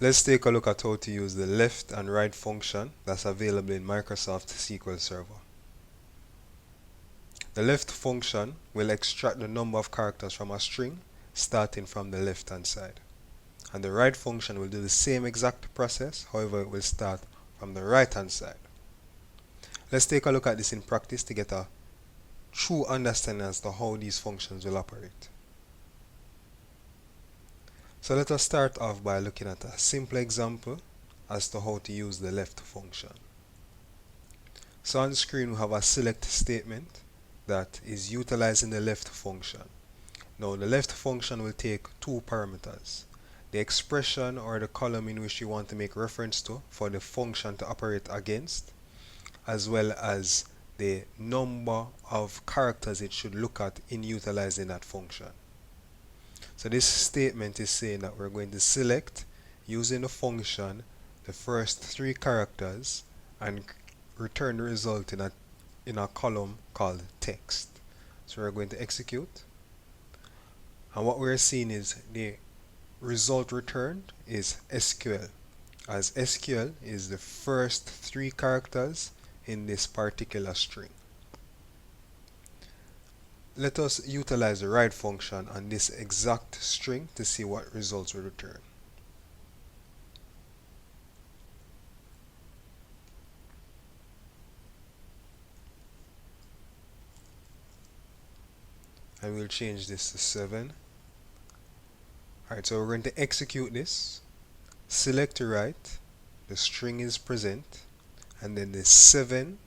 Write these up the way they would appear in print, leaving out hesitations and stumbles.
Let's take a look at how to use the left and right function that's available in Microsoft SQL Server. The left function will extract the number of characters from a string starting from the left hand side. And the right function will do the same exact process, however it will start from the right hand side. Let's take a look at this in practice to get a true understanding as to how these functions will operate. So let us start off by looking at a simple example as to how to use the left function. So on screen we have a select statement that is utilizing the left function. Now the left function will take two parameters: the expression or the column in which you want to make reference to for the function to operate against, as well as the number of characters it should look at in utilizing that function. So this statement is saying that we're going to select, using the function, the first three characters and return the result in a column called text. So we're going to execute, and what we're seeing is the result returned is SQL, as SQL is the first three characters in this particular string. Let us utilize the right function on this exact string to see what results will return. And we'll change this to 7. Alright, so we're going to execute this, select right, the string is present, and then the 7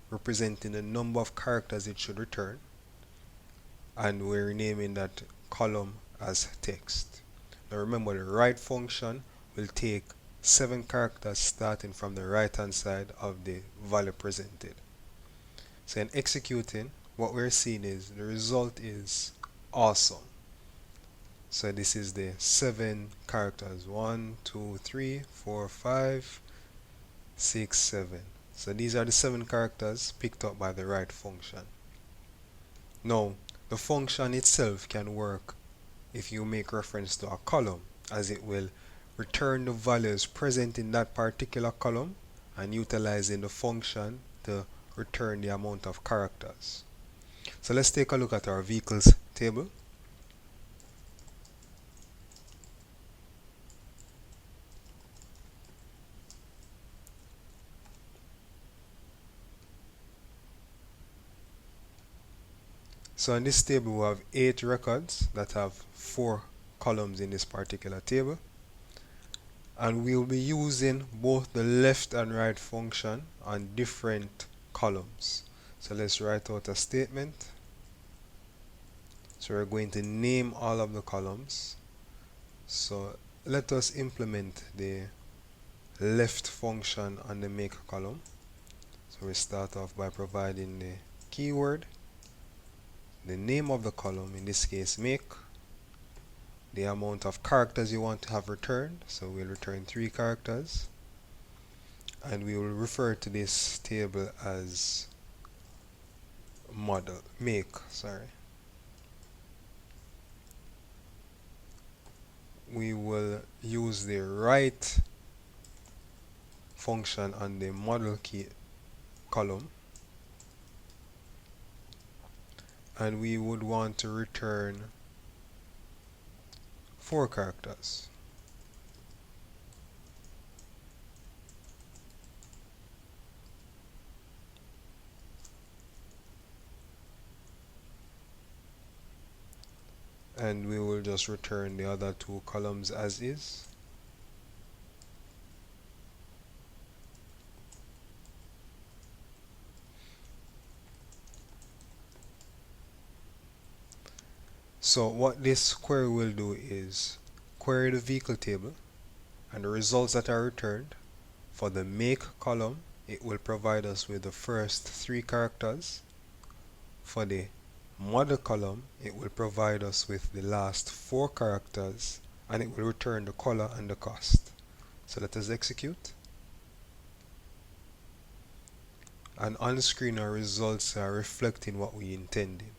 representing the number of characters it should return, and we're renaming that column as text. Now remember, the right function will take 7 characters starting from the right hand side of the value presented. So in executing, what we're seeing is the result is awesome. So this is the 7 characters: 1, 2, 3, 4, 5, 6, 7. So these are the 7 characters picked up by the right function. Now the function itself can work if you make reference to a column, as it will return the values present in that particular column and utilizing the function to return the amount of characters. So let's take a look at our vehicles table. So in this table we have 8 records that have 4 columns in this particular table, and we'll be using both the left and right function on different columns. So let's write out a statement. So we're going to name all of the columns. So let us implement the left function on the make column. So we start off by providing the keyword, the name of the column, in this case make, the amount of characters you want to have returned, so we'll return 3 characters, and we will refer to this table as make. We will use the right function on the model key column, and we would want to return 4 characters. And we will just return the other 2 columns as is. So what this query will do is query the vehicle table, and the results that are returned for the make column, it will provide us with the first 3 characters. For the model column, it will provide us with the last 4 characters, and it will return the color and the cost. So let us execute. And on the screen our results are reflecting what we intended.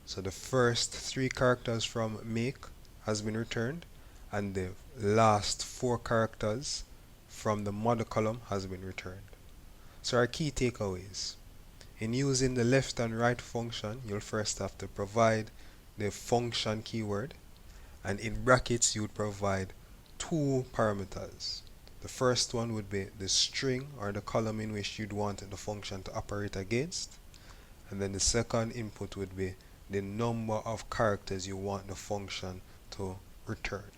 So the first 3 characters from make has been returned, and the last four characters from the mother column has been returned. So our key takeaways. In using the left and right function, you'll first have to provide the function keyword, and in brackets you would provide two parameters. The first one would be the string or the column in which you'd want the function to operate against, and then the second input would be the number of characters you want the function to return.